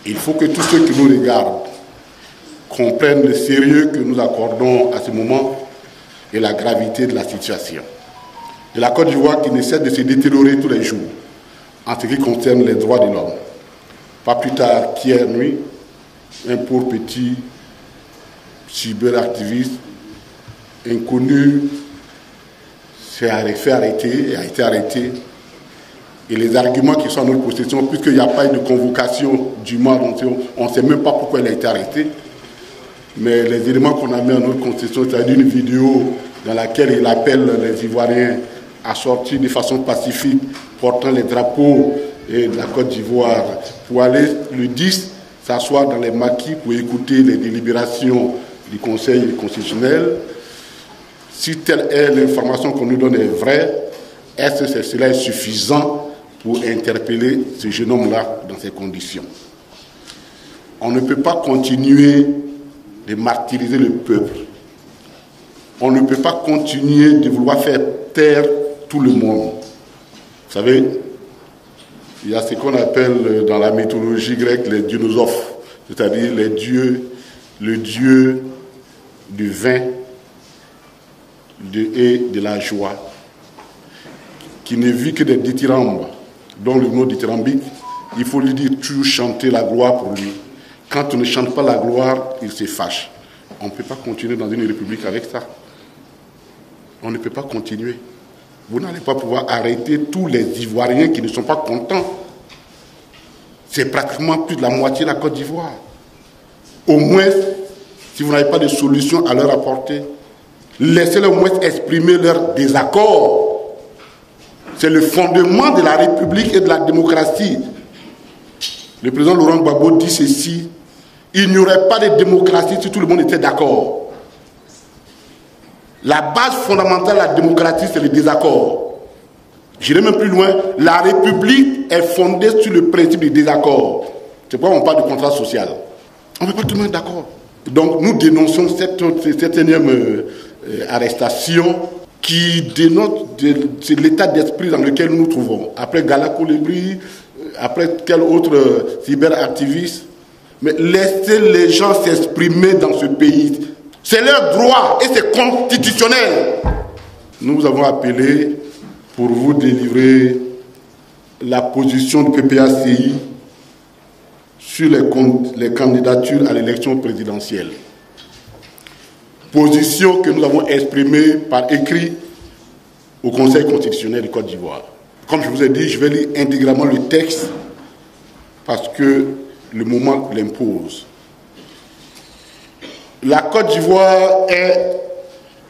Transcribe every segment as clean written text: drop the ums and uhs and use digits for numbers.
Il faut que tous ceux qui nous regardent comprennent le sérieux que nous accordons à ce moment et la gravité de la situation. De la Côte d'Ivoire qui ne cesse de se détériorer tous les jours en ce qui concerne les droits de l'homme. Pas plus tard qu'hier nuit, un pauvre petit cyberactiviste inconnu s'est fait arrêter et a été arrêté. Et les arguments qui sont en notre possession, puisqu'il n'y a pas eu de convocation du mois, on ne sait même pas pourquoi il a été arrêté. Mais les éléments qu'on a mis en notre constitution, c'est-à-dire une vidéo dans laquelle il appelle les Ivoiriens à sortir de façon pacifique, portant les drapeaux de la Côte d'Ivoire, pour aller le 10 s'asseoir dans les maquis pour écouter les délibérations du Conseil constitutionnel. Si telle est l'information qu'on nous donne est vraie, est-ce que cela est suffisant pour interpeller ce jeune homme-là dans ces conditions? On ne peut pas continuer de martyriser le peuple. On ne peut pas continuer de vouloir faire taire tout le monde. Vous savez, il y a ce qu'on appelle dans la mythologie grecque les dionysos, c'est-à-dire les dieux, le dieu du vin et de la joie, qui ne vit que des dithyrambes, dont le mot dithyrambique, il faut lui dire toujours chanter la gloire pour lui. Quand on ne chante pas la gloire, il se fâche. On ne peut pas continuer dans une république avec ça. On ne peut pas continuer. Vous n'allez pas pouvoir arrêter tous les Ivoiriens qui ne sont pas contents. C'est pratiquement plus de la moitié de la Côte d'Ivoire. Au moins, si vous n'avez pas de solution à leur apporter, laissez-les au moins exprimer leur désaccord. C'est le fondement de la République et de la démocratie. Le président Laurent Gbagbo dit ceci: il n'y aurait pas de démocratie si tout le monde était d'accord. La base fondamentale de la démocratie, c'est le désaccord. J'irai même plus loin, la République est fondée sur le principe du désaccord. C'est pourquoi on parle de contrat social. On ne peut pas tout le monde être d'accord. Donc nous dénonçons cette énième arrestation qui dénote l'état d'esprit dans lequel nous nous trouvons. Après Gala Colibri, après quel autre cyberactiviste. Mais laissez les gens s'exprimer dans ce pays. C'est leur droit et c'est constitutionnel. Nous vous avons appelé pour vous délivrer la position du PPACI sur les candidatures à l'élection présidentielle. Position que nous avons exprimée par écrit au Conseil constitutionnel de Côte d'Ivoire. Comme je vous ai dit, je vais lire intégralement le texte parce que le moment l'impose. La Côte d'Ivoire est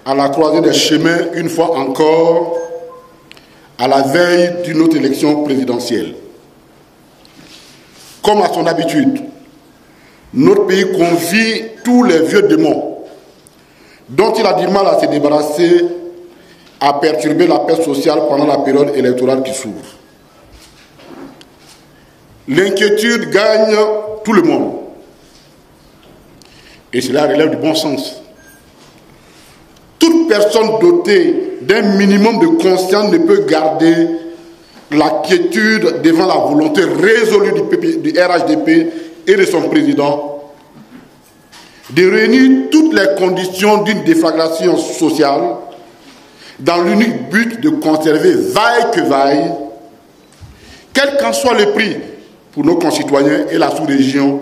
à la croisée des chemins, une fois encore, à la veille d'une autre élection présidentielle. Comme à son habitude, notre pays convie tous les vieux démons dont il a du mal à se débarrasser, à perturber la paix sociale pendant la période électorale qui s'ouvre. L'inquiétude gagne tout le monde. Et cela relève du bon sens. Toute personne dotée d'un minimum de conscience ne peut garder la quiétude devant la volonté résolue du RHDP et de son président de réunir toutes les conditions d'une déflagration sociale dans l'unique but de conserver, vaille que vaille, quel qu'en soit le prix pour nos concitoyens et la sous-région,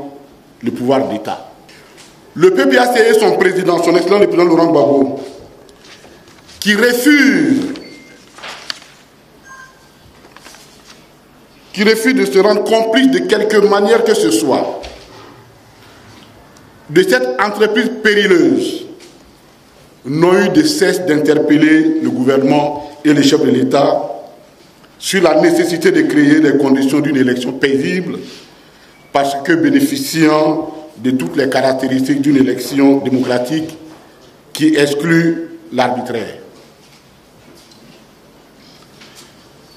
le pouvoir d'État. Le PPACI et son président, son excellent le président Laurent Gbagbo, qui refuse de se rendre complice de quelque manière que ce soit de cette entreprise périleuse, n'ont eu de cesse d'interpeller le gouvernement et les chefs de l'État sur la nécessité de créer les conditions d'une élection paisible parce que bénéficiant de toutes les caractéristiques d'une élection démocratique qui exclut l'arbitraire.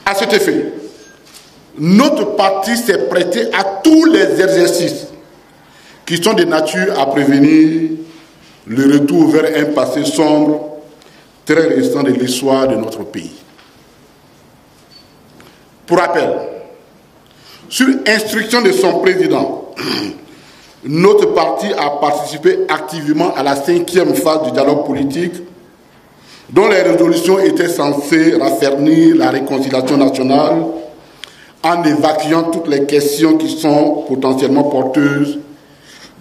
À cet effet, notre parti s'est prêté à tous les exercices qui sont de nature à prévenir le retour vers un passé sombre très récent de l'histoire de notre pays. Pour rappel, sur instruction de son président, notre parti a participé activement à la 5e phase du dialogue politique, dont les résolutions étaient censées raffermir la réconciliation nationale en évacuant toutes les questions qui sont potentiellement porteuses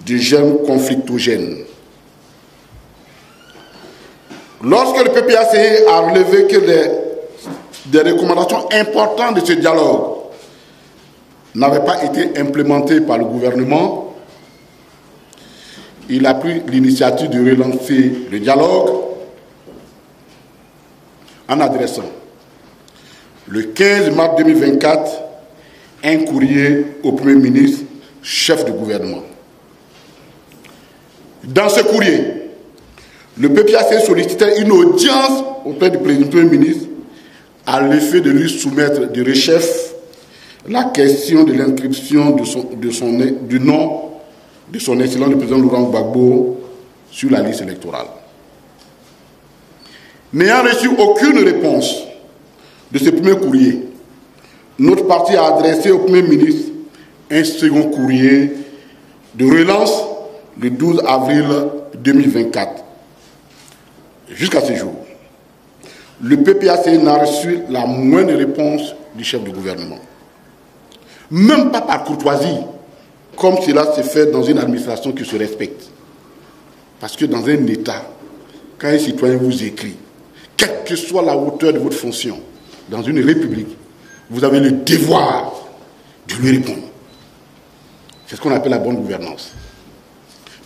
de germes conflictogènes. Lorsque le PPACI a relevé que des recommandations importantes de ce dialogue n'avaient pas été implémentées par le gouvernement, il a pris l'initiative de relancer le dialogue en adressant le 15 mars 2024 un courrier au Premier ministre, chef du gouvernement. Dans ce courrier, le PPACI sollicitait une audience auprès du Premier ministre à l'effet de lui soumettre de rechef la question de l'inscription du nom de son excellence le président Laurent Gbagbo sur la liste électorale. N'ayant reçu aucune réponse de ce premier courrier, notre parti a adressé au Premier ministre un second courrier de relance le 12 avril 2024. Jusqu'à ce jour, le PPACI n'a reçu la moindre réponse du chef du gouvernement. Même pas par courtoisie, comme cela se fait dans une administration qui se respecte. Parce que dans un État, quand un citoyen vous écrit, quelle que soit la hauteur de votre fonction, dans une république, vous avez le devoir de lui répondre. C'est ce qu'on appelle la bonne gouvernance.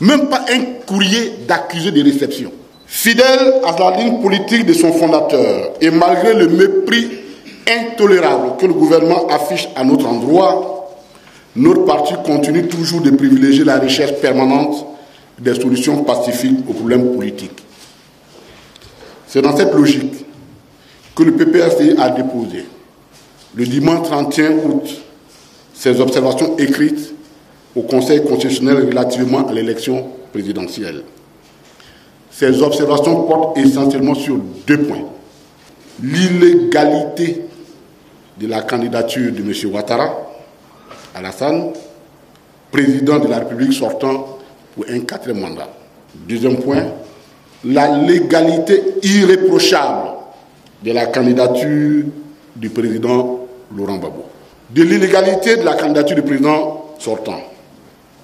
Même pas un courrier d'accusé de réception. Fidèle à la ligne politique de son fondateur et malgré le mépris intolérable que le gouvernement affiche à notre endroit, notre parti continue toujours de privilégier la recherche permanente des solutions pacifiques aux problèmes politiques. C'est dans cette logique que le PPACI a déposé, le dimanche 31 août, ses observations écrites au Conseil constitutionnel relativement à l'élection présidentielle. Ces observations portent essentiellement sur deux points. L'illégalité de la candidature de M. Ouattara, Alassane, président de la République sortant pour un 4e mandat. Deuxième point, la légalité irréprochable de la candidature du président Laurent Gbagbo. De l'illégalité de la candidature du président sortant.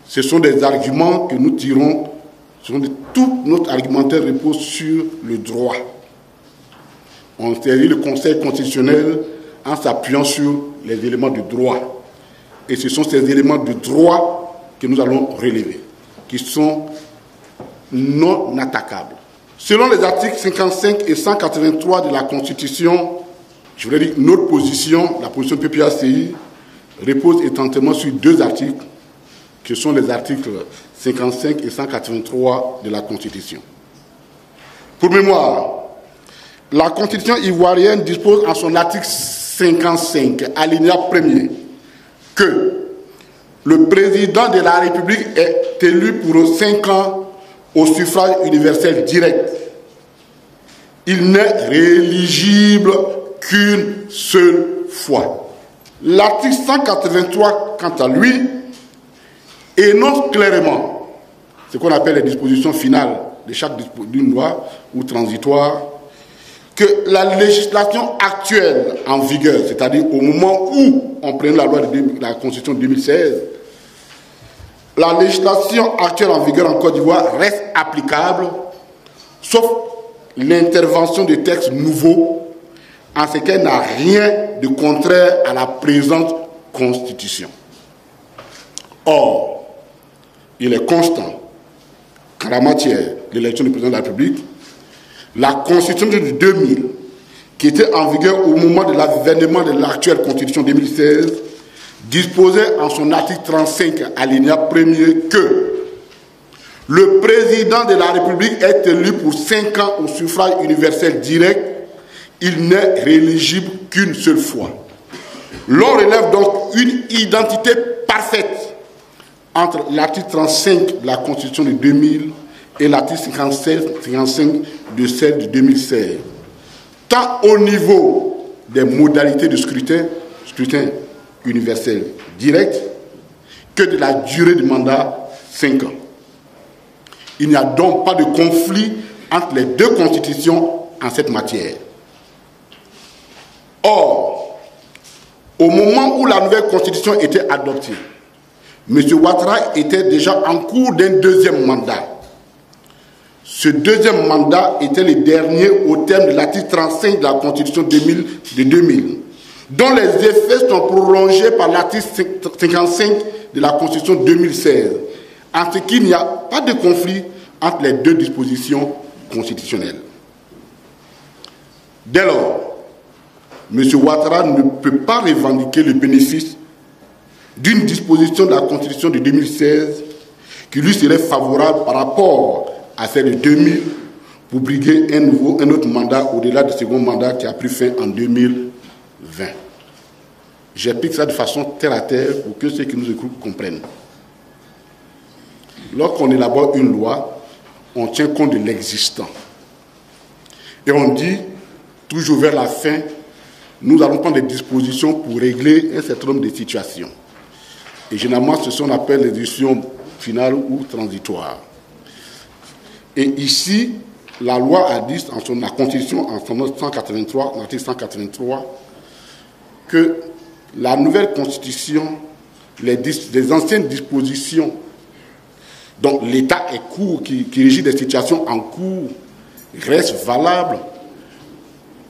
Ce sont des arguments que nous tirons, tout notre argumentaire repose sur le droit. On saisit le Conseil constitutionnel en s'appuyant sur les éléments du droit. Et ce sont ces éléments de droit que nous allons relever, qui sont non attaquables. Selon les articles 55 et 183 de la Constitution, je voudrais dire notre position, la position du PPACI, repose essentiellement sur deux articles, qui sont les articles 55 et 183 de la Constitution. Pour mémoire, la Constitution ivoirienne dispose en son article 55, alinéa 1er, que le président de la République est élu pour 5 ans au suffrage universel direct. Il n'est rééligible qu'une seule fois. L'article 183, quant à lui, énonce clairement ce qu'on appelle les dispositions finales de chaque d'une loi ou transitoire, que la législation actuelle en vigueur, c'est-à-dire au moment où on prenait la loi de la Constitution de 2016, la législation actuelle en vigueur en Côte d'Ivoire reste applicable, sauf l'intervention de textes nouveaux, en ce qu'elle n'a rien de contraire à la présente Constitution. Or, il est constant qu'en la matière de l'élection du président de la République, la Constitution de 2000, qui était en vigueur au moment de l'avènement de l'actuelle Constitution 2016, disposait en son article 35, alinéa 1er, que le président de la République est élu pour 5 ans au suffrage universel direct. Il n'est rééligible qu'une seule fois. L'on relève donc une identité parfaite entre l'article 35 de la Constitution de 2000 et l'article 55 de celle de 2016, tant au niveau des modalités de scrutin universel direct, que de la durée du mandat 5 ans. Il n'y a donc pas de conflit entre les deux constitutions en cette matière. Or, au moment où la nouvelle constitution était adoptée, M. Ouattara était déjà en cours d'un deuxième mandat. Ce deuxième mandat était le dernier au terme de l'article 35 de la Constitution de 2000, dont les effets sont prolongés par l'article 55 de la Constitution 2016, en ce qu'il n'y a pas de conflit entre les deux dispositions constitutionnelles. Dès lors, M. Ouattara ne peut pas revendiquer le bénéfice d'une disposition de la Constitution de 2016 qui lui serait favorable par rapport à celle de 2000 pour briguer un autre mandat au-delà du second mandat qui a pris fin en 2020. J'explique ça de façon terre à terre pour que ceux qui nous écoutent comprennent. Lorsqu'on élabore une loi, on tient compte de l'existant. Et on dit, toujours vers la fin, nous allons prendre des dispositions pour régler un certain nombre de situations. Et généralement, ce qu'on appelle les décisions finales ou transitoires. Et ici, la loi a dit, la Constitution, en son article 183, que la nouvelle Constitution, les anciennes dispositions dont l'État est court, qui régit des situations en cours, restent valables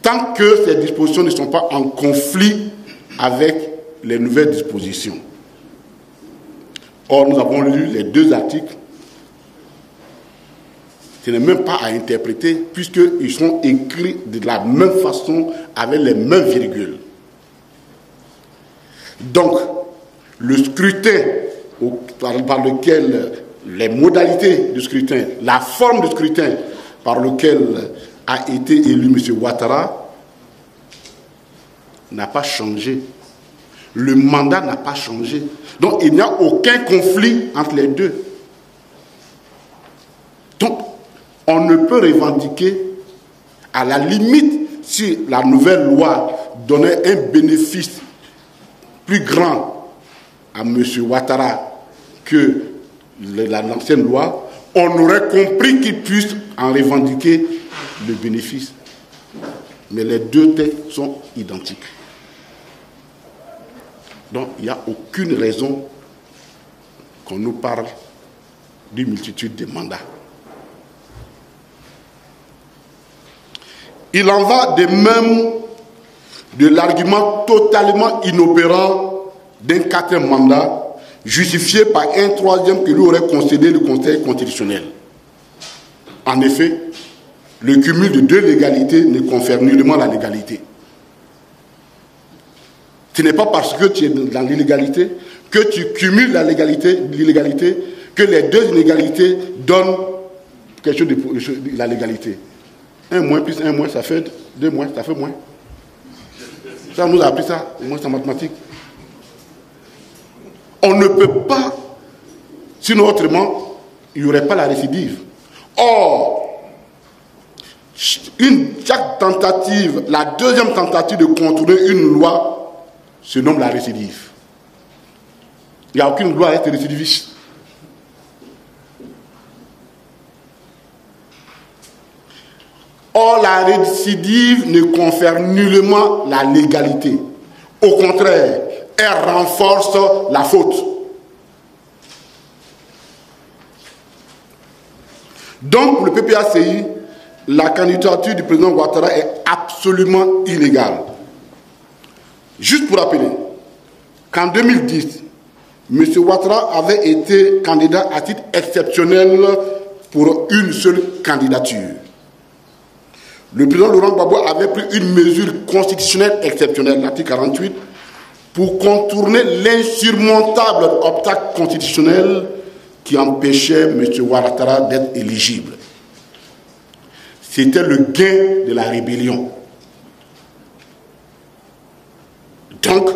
tant que ces dispositions ne sont pas en conflit avec les nouvelles dispositions. Or, nous avons lu les deux articles. Ce n'est même pas à interpréter puisqu'ils sont écrits de la même façon avec les mêmes virgules. Donc, le scrutin par lequel les modalités du scrutin, la forme du scrutin par lequel a été élu M. Ouattara n'a pas changé. Le mandat n'a pas changé. Donc, il n'y a aucun conflit entre les deux. Donc, on ne peut revendiquer, à la limite, si la nouvelle loi donnait un bénéfice plus grand à M. Ouattara que l'ancienne loi, on aurait compris qu'il puisse en revendiquer le bénéfice. Mais les deux textes sont identiques. Donc, il n'y a aucune raison qu'on nous parle d'une multitude de mandats. Il en va de même de l'argument totalement inopérant d'un quatrième mandat, justifié par un troisième que lui aurait concédé le Conseil constitutionnel. En effet, le cumul de deux légalités ne confère nullement la légalité. Ce n'est pas parce que tu es dans l'illégalité que tu cumules l'illégalité, que les deux inégalités donnent quelque chose de la légalité. 1 moins plus 1 moins, ça fait 2 moins, ça fait moins. Ça, on nous a appris ça, au moins en mathématiques. On ne peut pas, sinon autrement, il n'y aurait pas la récidive. Or, chaque tentative, la deuxième tentative de contourner une loi se nomme la récidive. Il n'y a aucune loi à être récidiviste. Or, la récidive ne confère nullement la légalité. Au contraire, elle renforce la faute. Donc, pour le PPACI, la candidature du président Ouattara est absolument illégale. Juste pour rappeler qu'en 2010, M. Ouattara avait été candidat à titre exceptionnel pour une seule candidature. Le président Laurent Gbagbo avait pris une mesure constitutionnelle exceptionnelle, l'article 48, pour contourner l'insurmontable obstacle constitutionnel qui empêchait M. Ouattara d'être éligible. C'était le gain de la rébellion. Donc,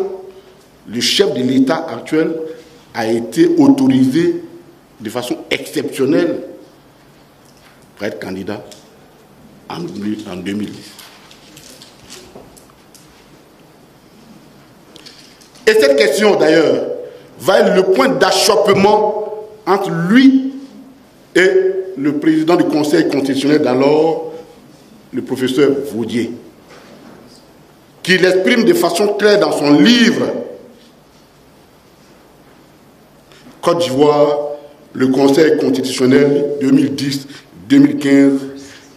le chef de l'État actuel a été autorisé de façon exceptionnelle pour être candidat en 2010. Et cette question, d'ailleurs, va être le point d'achoppement entre lui et le président du Conseil constitutionnel d'alors, le professeur Vaudier, qui l'exprime de façon claire dans son livre Côte d'Ivoire, le Conseil constitutionnel 2010-2015.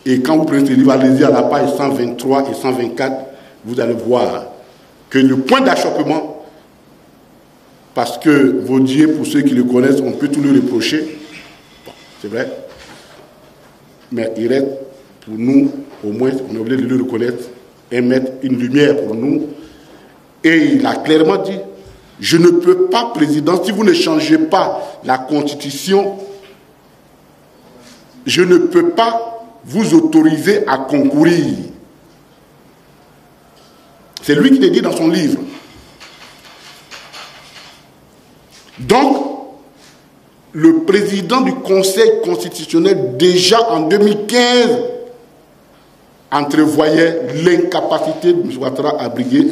Et quand vous prenez ce livre, allez-y à la page 123 et 124, vous allez voir que le point d'achoppement, parce que Vaudier, pour ceux qui le connaissent, on peut tout lui reprocher, bon, c'est vrai, mais il reste pour nous, au moins, on est obligé de le reconnaître et mettre une lumière pour nous. Et il a clairement dit, je ne peux pas, président, si vous ne changez pas la Constitution, je ne peux pas vous autoriser à concourir. C'est lui qui le dit dans son livre. Donc, le président du Conseil constitutionnel, déjà en 2015, entrevoyait l'incapacité de M. Ouattara à briguer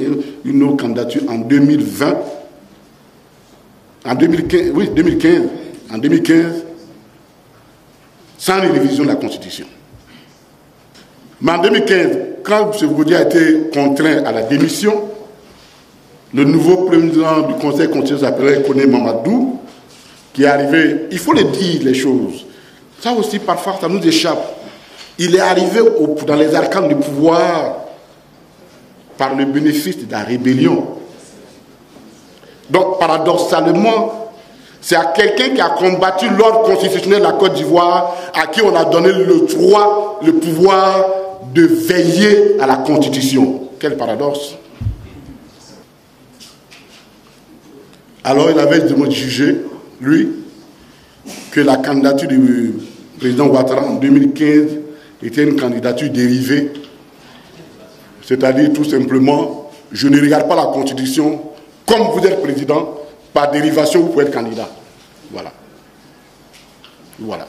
une autre candidature en 2020. En 2015, oui, 2015. En 2015, sans les révisions de la Constitution. Mais en 2015, quand M. Vaudier a été contraint à la démission, le nouveau président du Conseil constitutionnel s'appelait Koné Mamadou, qui est arrivé, il faut le dire les choses, ça aussi parfois ça nous échappe. Il est arrivé dans les arcanes du pouvoir par le bénéfice de la rébellion. Donc paradoxalement, c'est à quelqu'un qui a combattu l'ordre constitutionnel de la Côte d'Ivoire à qui on a donné le droit, le pouvoir de veiller à la Constitution. Quel paradoxe. Alors il avait jugé, lui, que la candidature du président Ouattara en 2015 était une candidature dérivée. C'est-à-dire tout simplement, je ne regarde pas la Constitution, comme vous êtes président, par dérivation vous pouvez être candidat. Voilà. Voilà.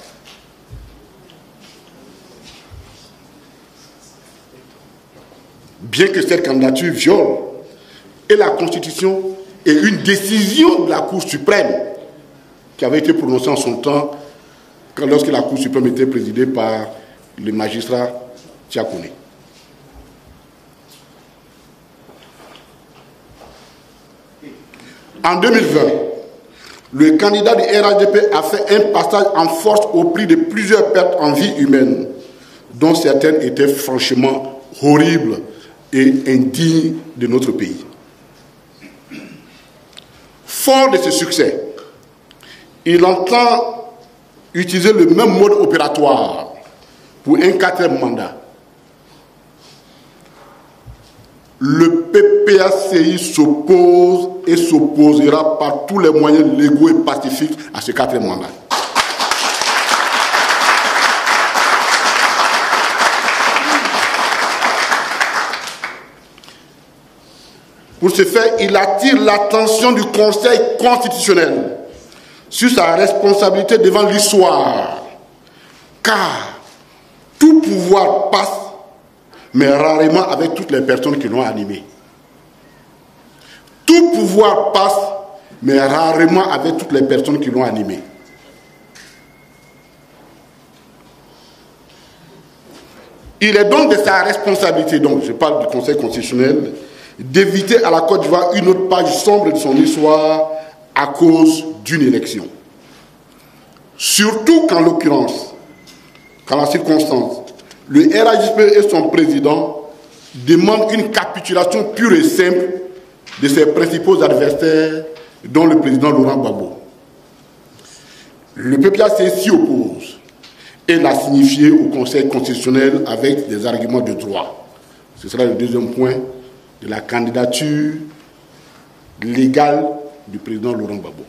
Bien que cette candidature viole et la Constitution et une décision de la Cour suprême qui avait été prononcée en son temps lorsque la Cour suprême était présidée par le magistrat Tiakoné. En 2020, le candidat du RHDP a fait un passage en force au prix de plusieurs pertes en vie humaine, dont certaines étaient franchement horribles et indignes de notre pays. Fort de ce succès, il entend utiliser le même mode opératoire pour un 4e mandat. Le PPACI s'oppose et s'opposera par tous les moyens légaux et pacifiques à ce 4e mandat. Pour ce faire, il attire l'attention du Conseil constitutionnel sur sa responsabilité devant l'histoire. Car tout pouvoir passe, mais rarement avec toutes les personnes qui l'ont animé. Tout pouvoir passe, mais rarement avec toutes les personnes qui l'ont animé. Il est donc de sa responsabilité, donc je parle du Conseil constitutionnel, d'éviter à la Côte d'Ivoire une autre page sombre de son histoire à cause d'une élection. Surtout qu'en l'occurrence, qu'en la circonstance, le RHDP et son président demandent une capitulation pure et simple de ses principaux adversaires, dont le président Laurent Gbagbo. Le PPACI s'y oppose et l'a signifié au Conseil constitutionnel avec des arguments de droit. Ce sera le deuxième point de la candidature légale du président Laurent Gbagbo.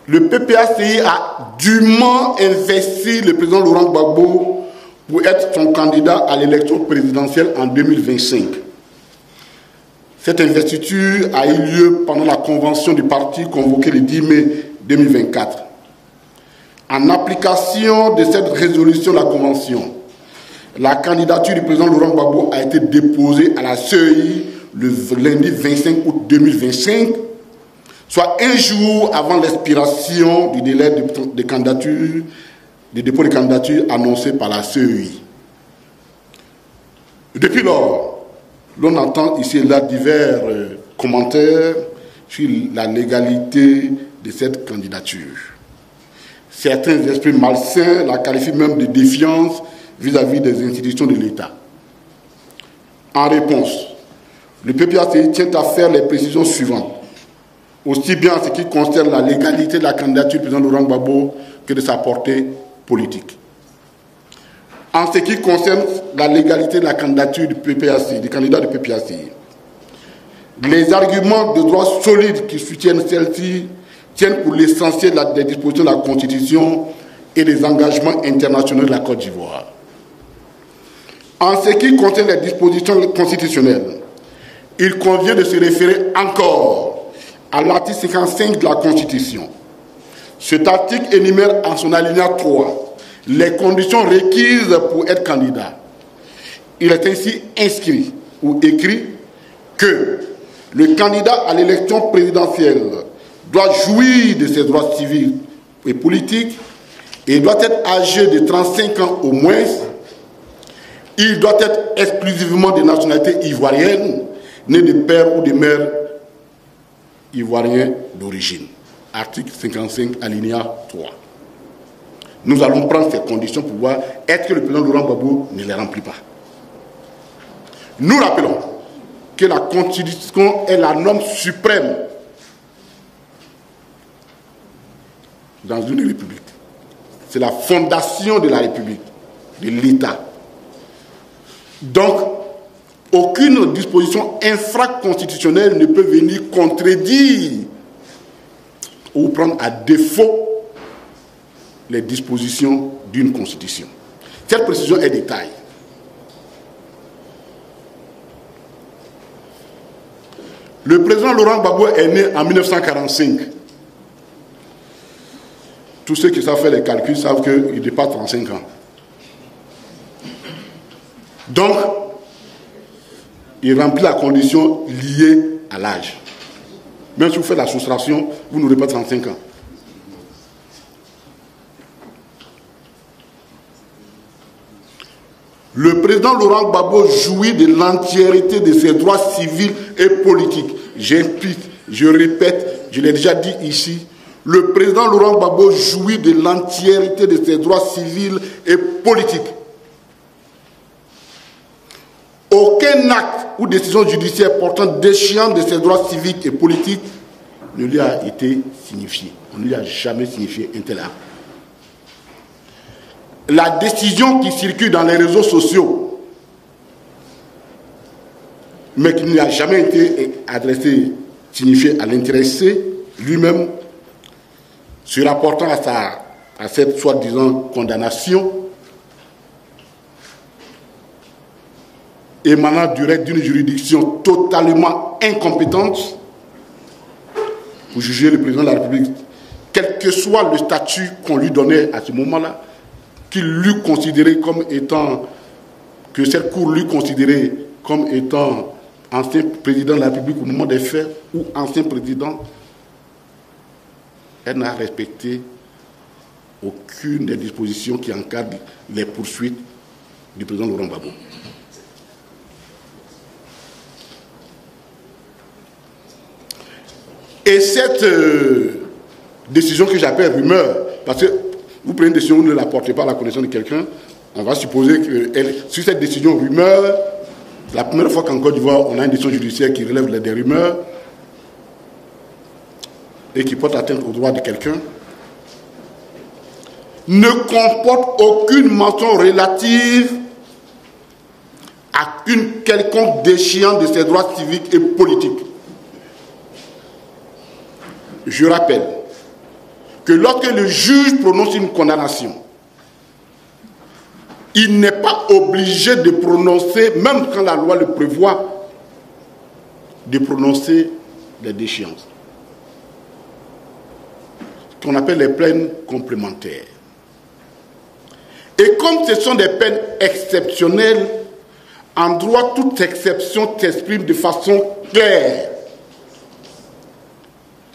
Le PPACI a dûment investi le président Laurent Gbagbo pour être son candidat à l'élection présidentielle en 2025. Cette investiture a eu lieu pendant la convention du parti convoquée le 10 mai 2024. En application de cette résolution de la convention, la candidature du président Laurent Gbagbo a été déposée à la CEI le lundi 25 août 2025, soit un jour avant l'expiration du délai de candidature, de dépôt de candidature annoncé par la CEI. Depuis lors, l'on entend ici et là divers commentaires sur la légalité de cette candidature. Certains esprits malsains la qualifient même de défiance vis-à-vis des institutions de l'État. En réponse, le PPACI tient à faire les précisions suivantes, aussi bien en ce qui concerne la légalité de la candidature du président Laurent Gbagbo que de sa portée politique. En ce qui concerne la légalité de la candidature du PPACI, du candidat du PPACI, les arguments de droit solides qui soutiennent celle-ci tiennent pour l'essentiel des dispositions de la Constitution et des engagements internationaux de la Côte d'Ivoire. En ce qui concerne les dispositions constitutionnelles, il convient de se référer encore à l'article 55 de la Constitution. Cet article énumère en son alinéa 3 les conditions requises pour être candidat. Il est ainsi inscrit ou écrit que le candidat à l'élection présidentielle doit jouir de ses droits civils et politiques et doit être âgé de 35 ans au moins. Il doit être exclusivement de nationalité ivoirienne, né de père ou de mère ivoirien d'origine. Article 55, alinéa 3. Nous allons prendre ces conditions pour voir est-ce que le président Laurent Gbagbo ne les remplit pas. Nous rappelons que la Constitution est la norme suprême dans une république. C'est la fondation de la République, de l'État. Donc, aucune disposition infraconstitutionnelle ne peut venir contredire ou prendre à défaut les dispositions d'une constitution. Cette précision est détail. Le président Laurent Gbagbo est né en 1945. Tous ceux qui savent faire les calculs savent qu'il dépasse 35 ans. Donc, il remplit la condition liée à l'âge. Même si vous faites la soustraction, vous n'aurez pas 35 ans. Le président Laurent Gbagbo jouit de l'entièreté de ses droits civils et politiques. J'insiste, je répète, je l'ai déjà dit ici, le président Laurent Gbagbo jouit de l'entièreté de ses droits civils et politiques. Aucun acte ou décision judiciaire portant déchéance de ses droits civiques et politiques ne lui a été signifié. On ne lui a jamais signifié un tel acte. La décision qui circule dans les réseaux sociaux, mais qui ne lui a jamais été adressée, signifiée à l'intéressé lui-même, se rapportant à cette soi-disant condamnation, émanant du reste d'une juridiction totalement incompétente pour juger le président de la République, quel que soit le statut qu'on lui donnait à ce moment-là, qu'il l'eût considéré comme étant, que cette cour l'eût considéré comme étant ancien président de la République au moment des faits ou ancien président, elle n'a respecté aucune des dispositions qui encadrent les poursuites du président Laurent Gbagbo. Et cette décision que j'appelle rumeur, parce que vous prenez une décision, vous ne la portez pas à la connaissance de quelqu'un, on va supposer que sur cette décision rumeur, la première fois qu'en Côte d'Ivoire, on a une décision judiciaire qui relève des rumeurs et qui porte atteinte aux droits de quelqu'un, ne comporte aucune mention relative à une quelconque déchéance de ses droits civiques et politiques. Je rappelle que lorsque le juge prononce une condamnation, il n'est pas obligé de prononcer, même quand la loi le prévoit, de prononcer les déchéances. Ce qu'on appelle les peines complémentaires. Et comme ce sont des peines exceptionnelles, En droit, toute exception s'exprime de façon claire.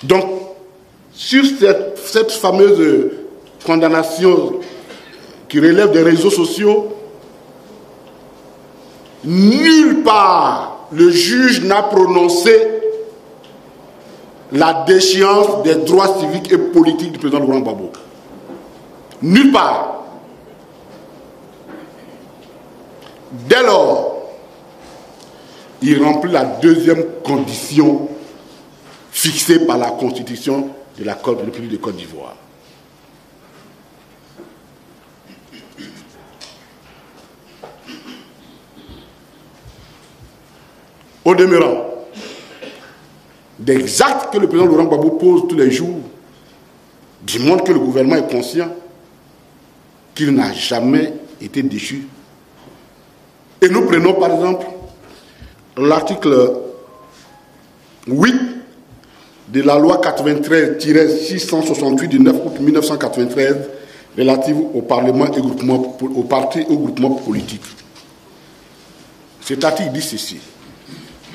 Donc, sur cette fameuse condamnation qui relève des réseaux sociaux, nulle part le juge n'a prononcé la déchéance des droits civiques et politiques du président Laurent Gbagbo. Nulle part. Dès lors, il remplit la deuxième condition fixée par la Constitution de la République de Côte d'Ivoire. Au demeurant, des actes que le président Laurent Gbagbo pose tous les jours démontrent que le gouvernement est conscient qu'il n'a jamais été déchu. Et nous prenons par exemple l'article 8 de la loi 93-668 du 9 août 1993 relative au Parlement et aux partis et aux groupements politiques. Cet article dit ceci: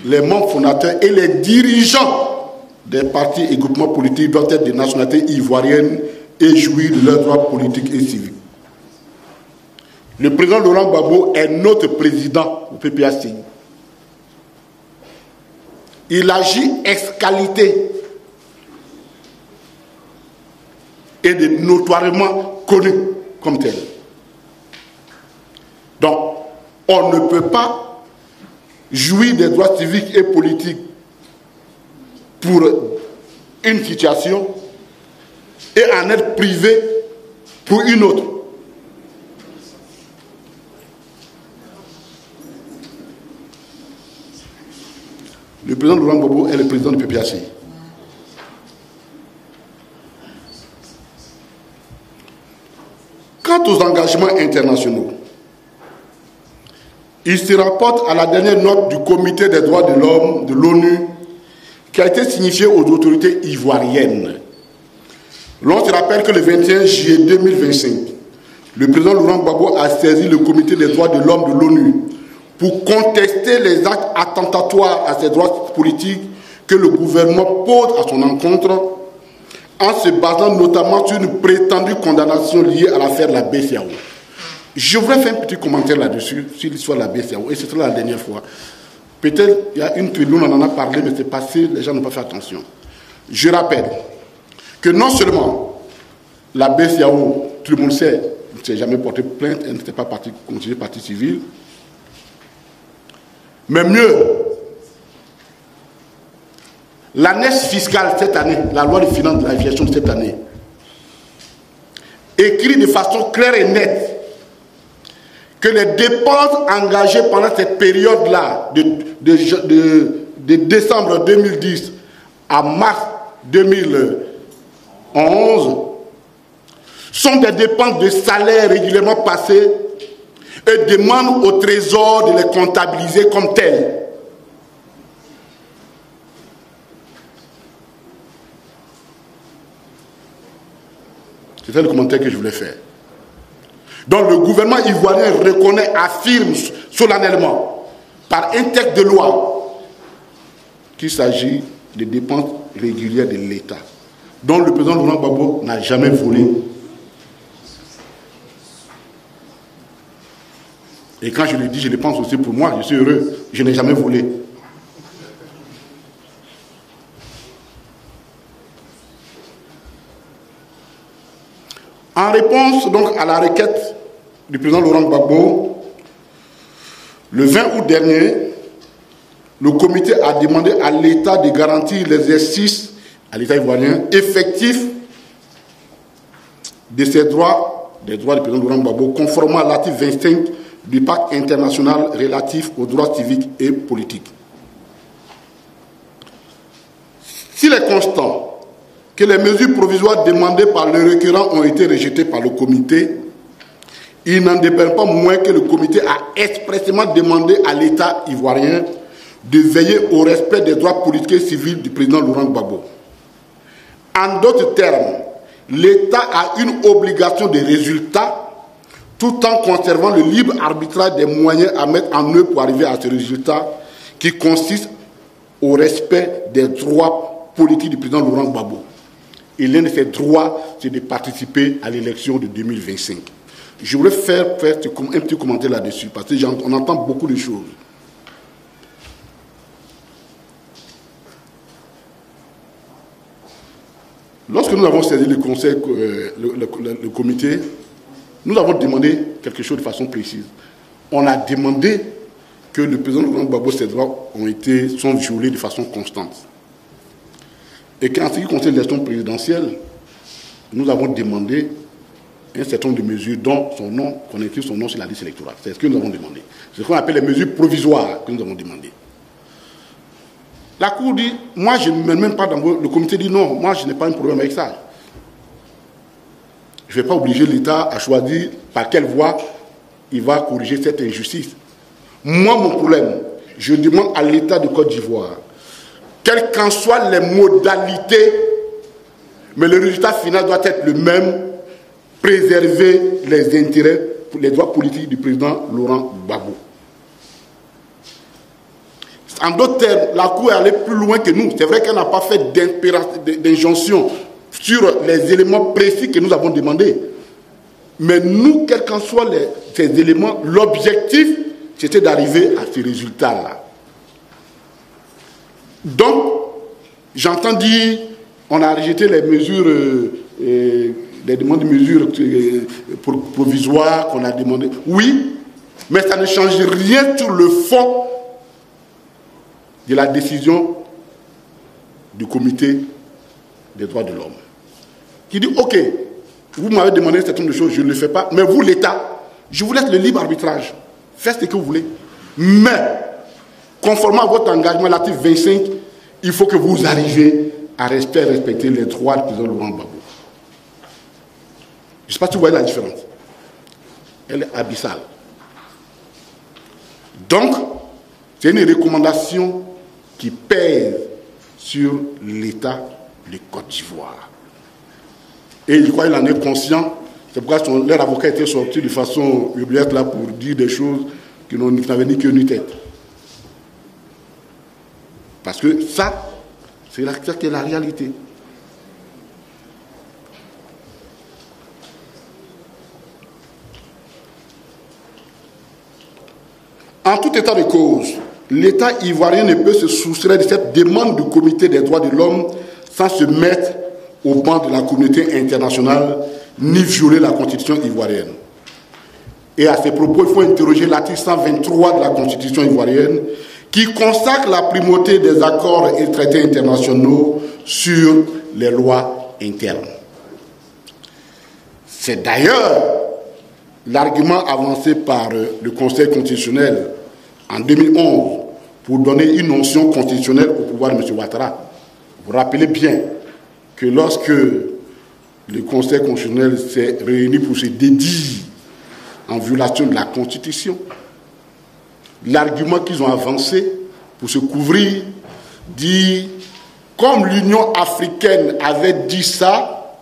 les membres fondateurs et les dirigeants des partis et groupements politiques doivent être de nationalité ivoirienne et jouir de leurs droits politiques et civiques. Le président Laurent Gbagbo est notre président au PPACI. Il agit ex qualité et est notoirement connu comme tel. Donc, on ne peut pas jouir des droits civiques et politiques pour une situation et en être privé pour une autre. Le président Laurent Gbagbo est le président du PPACI. Quant aux engagements internationaux, il se rapporte à la dernière note du Comité des droits de l'homme de l'ONU qui a été signifiée aux autorités ivoiriennes. L'on se rappelle que le 21 juillet 2025, le président Laurent Gbagbo a saisi le Comité des droits de l'homme de l'ONU pour contester les actes attentatoires à ses droits politiques que le gouvernement pose à son encontre, en se basant notamment sur une prétendue condamnation liée à l'affaire de la BCAO. Je voudrais faire un petit commentaire là-dessus, sur l'histoire de la BCAO, et c'était la dernière fois. Peut-être il y a une tribune, on en a parlé, mais c'est passé, les gens n'ont pas fait attention. Je rappelle que non seulement la BCAO, tout le monde sait, ne s'est jamais porté plainte, elle n'était pas considérée partie civile, mais mieux, l'année fiscale cette année, la loi de finances de l'aviation de cette année, écrit de façon claire et nette que les dépenses engagées pendant cette période-là, de décembre 2010 à mars 2011, sont des dépenses de salaire régulièrement passées et demandent au Trésor de les comptabiliser comme telles. C'était le commentaire que je voulais faire. Donc le gouvernement ivoirien reconnaît, affirme solennellement, par un texte de loi, qu'il s'agit de dépenses régulières de l'État, dont le président Laurent Gbagbo n'a jamais volé. Et quand je le dis, je le pense aussi pour moi, je suis heureux, je n'ai jamais volé. En réponse donc à la requête du président Laurent Gbagbo, le 20 août dernier, le comité a demandé à l'État de garantir l'exercice, à l'État ivoirien, effectif de ses droits, des droits du président Laurent Gbagbo, conformément à l'article 25 du pacte international relatif aux droits civiques et politiques. S'il est constant que les mesures provisoires demandées par le requérant ont été rejetées par le comité, il n'en dépend pas moins que le comité a expressément demandé à l'État ivoirien de veiller au respect des droits politiques et civils du président Laurent Gbagbo. En d'autres termes, l'État a une obligation de résultat tout en conservant le libre arbitrage des moyens à mettre en œuvre pour arriver à ce résultat qui consiste au respect des droits politiques du président Laurent Gbagbo. Et l'un de ces droits, c'est de participer à l'élection de 2025. Je voulais faire un petit commentaire là-dessus, parce qu'on entend beaucoup de choses. Lorsque nous avons saisi le conseil, le comité, nous avons demandé quelque chose de façon précise. On a demandé que le président Laurent Gbagbo, ses droits sont violés de façon constante. Et qu'en ce qui concerne l'élection présidentielle, nous avons demandé un certain nombre de mesures dont qu'on inscrit son nom sur la liste électorale. C'est ce que nous avons demandé. C'est ce qu'on appelle les mesures provisoires que nous avons demandées. La Cour dit, moi je ne me mets même pas dans le comité dit non, moi je n'ai pas un problème avec ça. Je ne vais pas obliger l'État à choisir par quelle voie il va corriger cette injustice. Moi, mon problème, je demande à l'État de Côte d'Ivoire, quelles qu'en soient les modalités, mais le résultat final doit être le même, préserver les intérêts, les droits politiques du président Laurent Gbagbo. En d'autres termes, la Cour est allée plus loin que nous. C'est vrai qu'elle n'a pas fait d'injonction sur les éléments précis que nous avons demandés. Mais nous, quels qu'en soient ces éléments, l'objectif, c'était d'arriver à ce résultat-là. Donc, j'entends dire, on a rejeté les mesures, les demandes de mesures provisoires qu'on a demandées. Oui, mais ça ne change rien sur le fond de la décision du comité des droits de l'homme. Qui dit, ok, vous m'avez demandé un certain nombre de choses, je ne le fais pas, mais vous, l'État, je vous laisse le libre arbitrage. Faites ce que vous voulez. Mais, conformément à votre engagement, l'article 25, il faut que vous arriviez à respecter les droits du président Laurent Gbagbo. Je ne sais pas si vous voyez la différence. Elle est abyssale. Donc, c'est une recommandation qui pèse sur l'État de Côte d'Ivoire. Et je crois qu'il en est conscient. C'est pourquoi leur avocat était sorti de façon oubliette là pour dire des choses qui n'avaient ni queue ni tête. Parce que ça, c'est la réalité. En tout état de cause, l'État ivoirien ne peut se soustraire de cette demande du Comité des droits de l'homme sans se mettre au banc de la communauté internationale ni violer la Constitution ivoirienne. Et à ces propos, il faut interroger l'article 123 de la Constitution ivoirienne qui consacre la primauté des accords et traités internationaux sur les lois internes. C'est d'ailleurs l'argument avancé par le Conseil constitutionnel en 2011 pour donner une notion constitutionnelle au pouvoir de M. Ouattara. Vous vous rappelez bien que lorsque le Conseil constitutionnel s'est réuni pour se dédire en violation de la Constitution, l'argument qu'ils ont avancé pour se couvrir dit, comme l'Union africaine avait dit ça,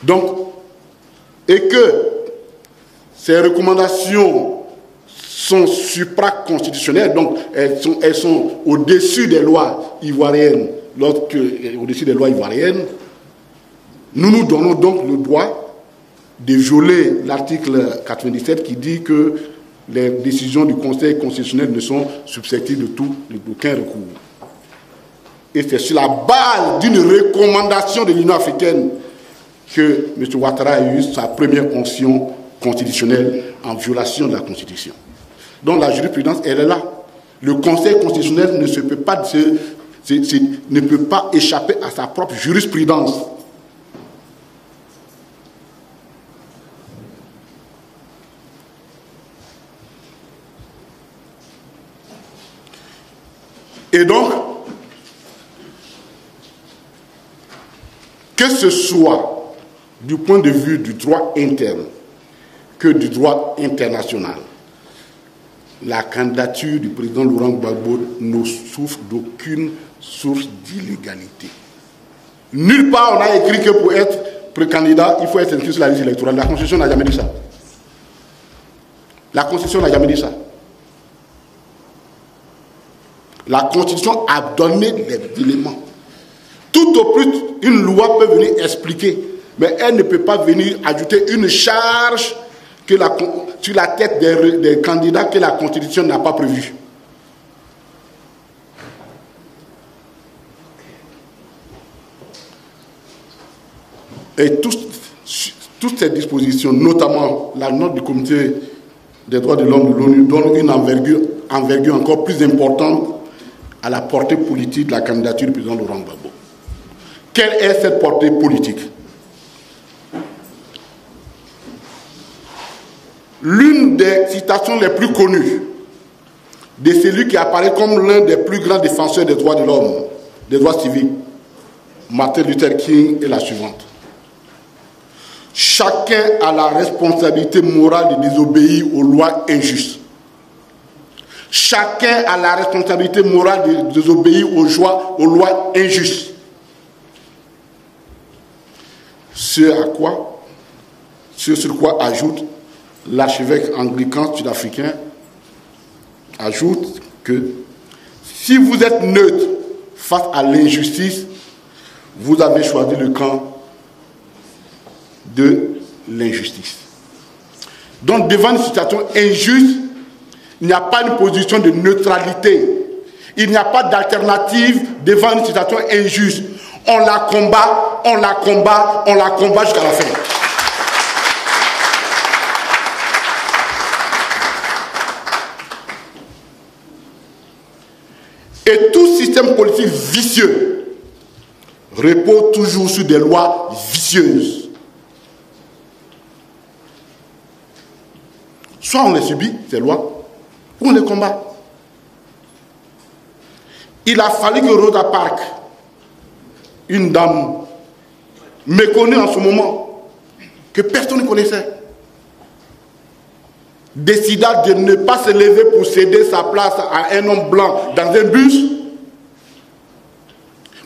donc, et que ces recommandations sont supraconstitutionnelles, donc elles sont au-dessus des lois ivoiriennes, au-dessus des lois ivoiriennes, nous nous donnons donc le droit de violer l'article 97 qui dit que les décisions du Conseil constitutionnel ne sont susceptibles d'aucun recours. Et c'est sur la base d'une recommandation de l'Union africaine que M. Ouattara a eu sa première onction constitutionnelle en violation de la Constitution. Donc la jurisprudence, elle est là. Le Conseil constitutionnel ne peut pas échapper à sa propre jurisprudence. Et donc, que ce soit du point de vue du droit interne que du droit international, la candidature du président Laurent Gbagbo ne souffre d'aucune source d'illégalité. Nulle part on a écrit que pour être précandidat, il faut être inscrit sur la liste électorale. La Constitution n'a jamais dit ça. La Constitution n'a jamais dit ça. La Constitution a donné des éléments. Tout au plus, une loi peut venir expliquer, mais elle ne peut pas venir ajouter une charge sur la tête des candidats que la Constitution n'a pas prévue. Et toutes ces dispositions, notamment la note du Comité des droits de l'homme de l'ONU, donnent une envergure encore plus importante à la portée politique de la candidature du président Laurent Gbagbo. Quelle est cette portée politique? L'une des citations les plus connues de celui qui apparaît comme l'un des plus grands défenseurs des droits de l'homme, des droits civiques, Martin Luther King, est la suivante. Chacun a la responsabilité morale de désobéir aux lois injustes. Chacun a la responsabilité morale de désobéir aux lois injustes. Ce sur quoi ajoute l'archevêque anglican sud-africain, ajoute que si vous êtes neutre face à l'injustice, vous avez choisi le camp de l'injustice. Donc, devant une situation injuste, il n'y a pas une position de neutralité. Il n'y a pas d'alternative devant une situation injuste. On la combat, on la combat, on la combat jusqu'à la fin. Et tout système politique vicieux repose toujours sur des lois vicieuses. Soit on les subit, ces lois, ou on les combat. Il a fallu que Rosa Parks, une dame méconnue en ce moment, que personne ne connaissait, décida de ne pas se lever pour céder sa place à un homme blanc dans un bus,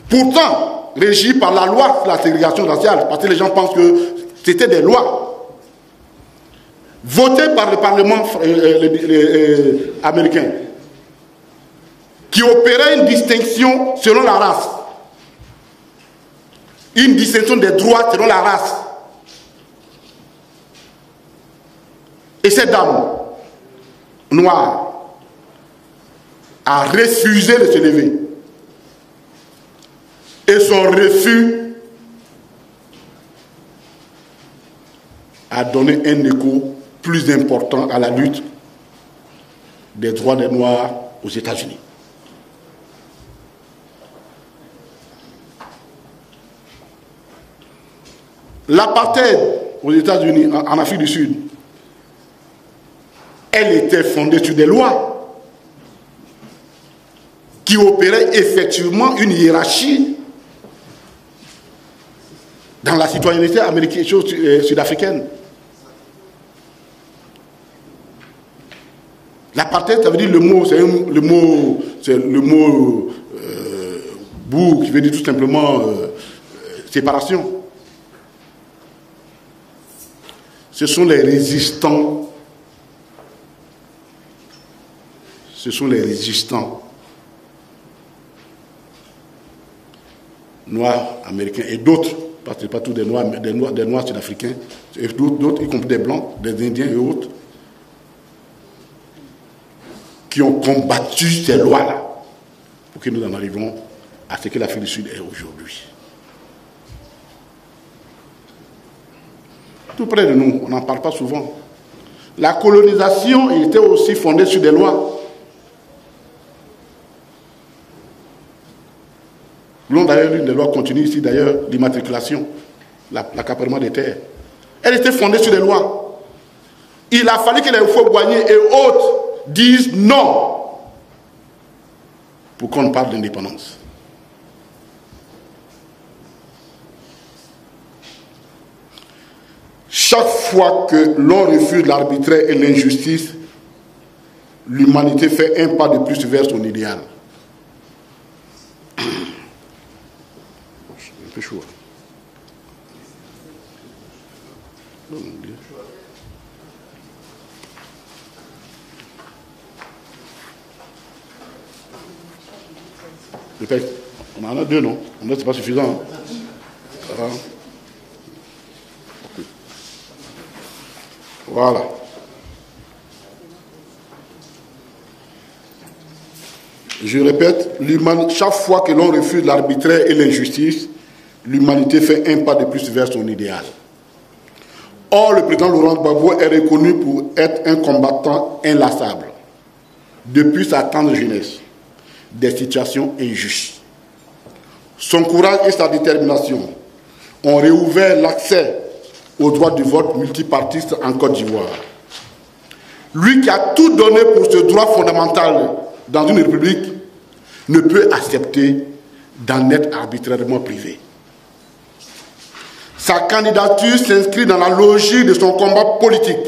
pourtant régi par la loi sur la ségrégation raciale, parce que les gens pensent que c'était des lois votées par le Parlement américain, qui opérait une distinction selon la race, une distinction des droits selon la race. Et cette dame noire a refusé de se lever. Et son refus a donné un écho plus important à la lutte des droits des Noirs aux États-Unis. L'apartheid aux États-Unis, en Afrique du Sud, elle était fondée sur des lois qui opéraient effectivement une hiérarchie dans la citoyenneté américaine, sud-africaine. L'apartheid, ça veut dire le mot, c'est le mot bourg, qui veut dire tout simplement séparation. Ce sont les résistants. Ce sont les résistants noirs américains et d'autres, parce que ce n'est pas tous des noirs sud-africains, et d'autres, y compris des blancs, des indiens et autres, qui ont combattu ces lois-là pour que nous en arrivions à ce que l'Afrique du Sud est aujourd'hui. Tout près de nous, on n'en parle pas souvent. La colonisation était aussi fondée sur des lois. L'on d'ailleurs une des lois continue ici d'ailleurs, l'immatriculation, l'accaparement des terres. Elle était fondée sur des lois. Il a fallu que les Houphouët-Boigny et autres disent non pour qu'on parle d'indépendance. Chaque fois que l'on refuse l'arbitraire et l'injustice, l'humanité fait un pas de plus vers son idéal. Un peu chaud. Le texte. On en a deux, non? On a, c'est pas suffisant. Hein? Okay. Voilà. Je répète, chaque fois que l'on refuse l'arbitraire et l'injustice, l'humanité fait un pas de plus vers son idéal. Or, le président Laurent Gbagbo est reconnu pour être un combattant inlassable, depuis sa tendre jeunesse, des situations injustes. Son courage et sa détermination ont réouvert l'accès au droit du vote multipartiste en Côte d'Ivoire. Lui qui a tout donné pour ce droit fondamental dans une république ne peut accepter d'en être arbitrairement privé. Sa candidature s'inscrit dans la logique de son combat politique,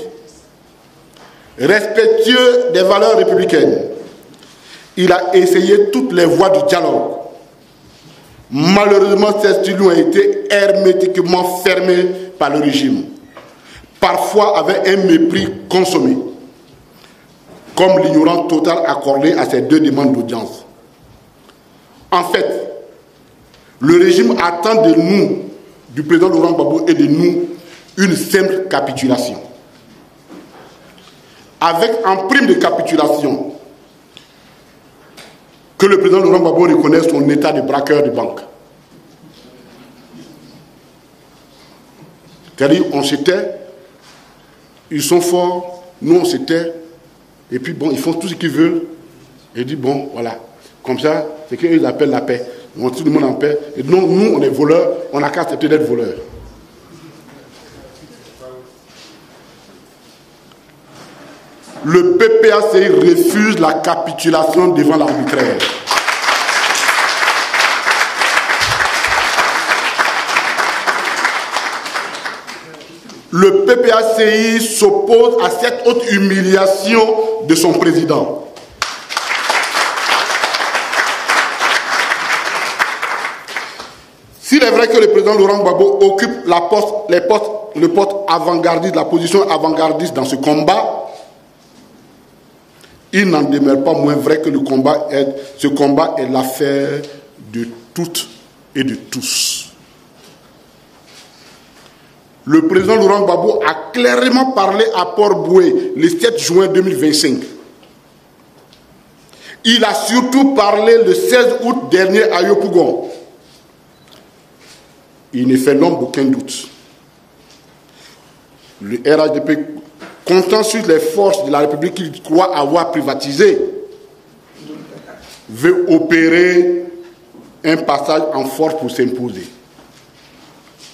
respectueux des valeurs républicaines. Il a essayé toutes les voies du dialogue. Malheureusement, ces studios ont été hermétiquement fermés par le régime, parfois avec un mépris consommé, comme l'ignorance totale accordée à ces deux demandes d'audience. En fait, le régime attend de nous, du président Laurent Gbagbo et de nous, une simple capitulation. Avec en prime de capitulation, que le président Laurent Gbagbo reconnaisse son état de braqueur de banque. C'est-à-dire, on se tait, ils sont forts, nous on se tait, et puis bon, ils font tout ce qu'ils veulent, et dit bon, voilà. Comme ça, c'est qu'ils appellent la paix. On met tout le monde en paix. Et non, nous, on est voleurs, on n'a qu'à accepter d'être voleurs. Le PPACI refuse la capitulation devant l'arbitraire. Le PPACI s'oppose à cette haute humiliation de son président. S'il est vrai que le président Laurent Gbagbo occupe le poste avant-gardiste, la position avant-gardiste dans ce combat, il n'en demeure pas moins vrai que ce combat est l'affaire de toutes et de tous. Le président Laurent Gbagbo a clairement parlé à Port-Boué le 7 juin 2025. Il a surtout parlé le 16 août dernier à Yopougon. Il ne fait l'ombre aucun doute. Le RHDP, comptant sur les forces de la République qu'il croit avoir privatisées, veut opérer un passage en force pour s'imposer,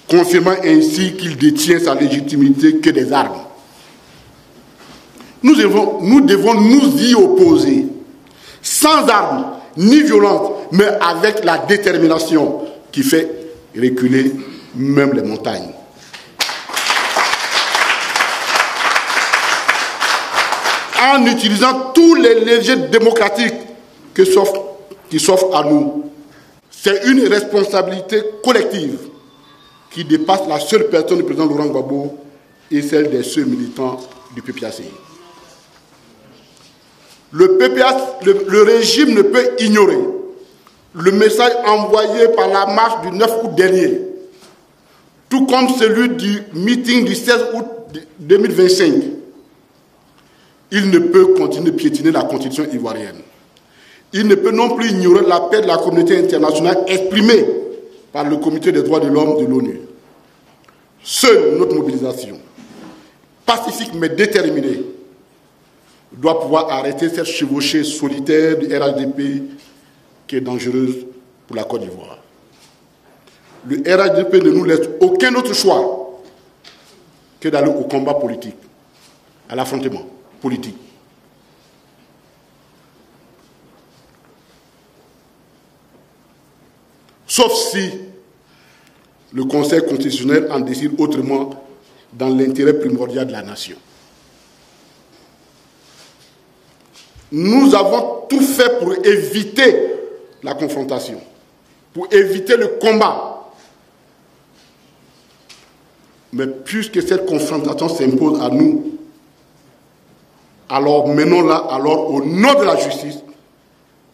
confirmant ainsi qu'il détient sa légitimité que des armes. Nous devons nous y opposer, sans armes ni violence, mais avec la détermination qui fait reculer même les montagnes. En utilisant tous les leviers démocratiques qui s'offrent à nous. C'est une responsabilité collective qui dépasse la seule personne du président Laurent Gbagbo et celle des seuls militants du PPACI. Le régime ne peut ignorer le message envoyé par la marche du 9 août dernier, tout comme celui du meeting du 16 août 2025. Il ne peut continuer de piétiner la constitution ivoirienne. Il ne peut non plus ignorer l'appel de la communauté internationale exprimé par le Comité des droits de l'homme de l'ONU. Seule notre mobilisation, pacifique mais déterminée, doit pouvoir arrêter cette chevauchée solitaire du RHDP qui est dangereuse pour la Côte d'Ivoire. Le RHDP ne nous laisse aucun autre choix que d'aller au combat politique, à l'affrontement politique. Sauf si le Conseil constitutionnel en décide autrement dans l'intérêt primordial de la nation. Nous avons tout fait pour éviter la confrontation, pour éviter le combat. Mais puisque cette confrontation s'impose à nous, alors menons-la alors au nom de la justice,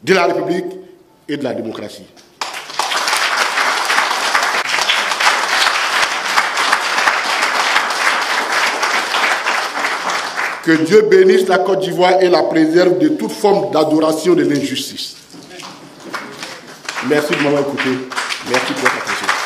de la République et de la démocratie. Que Dieu bénisse la Côte d'Ivoire et la préserve de toute forme d'adoration de l'injustice. Merci de m'avoir écouté. Merci pour votre attention.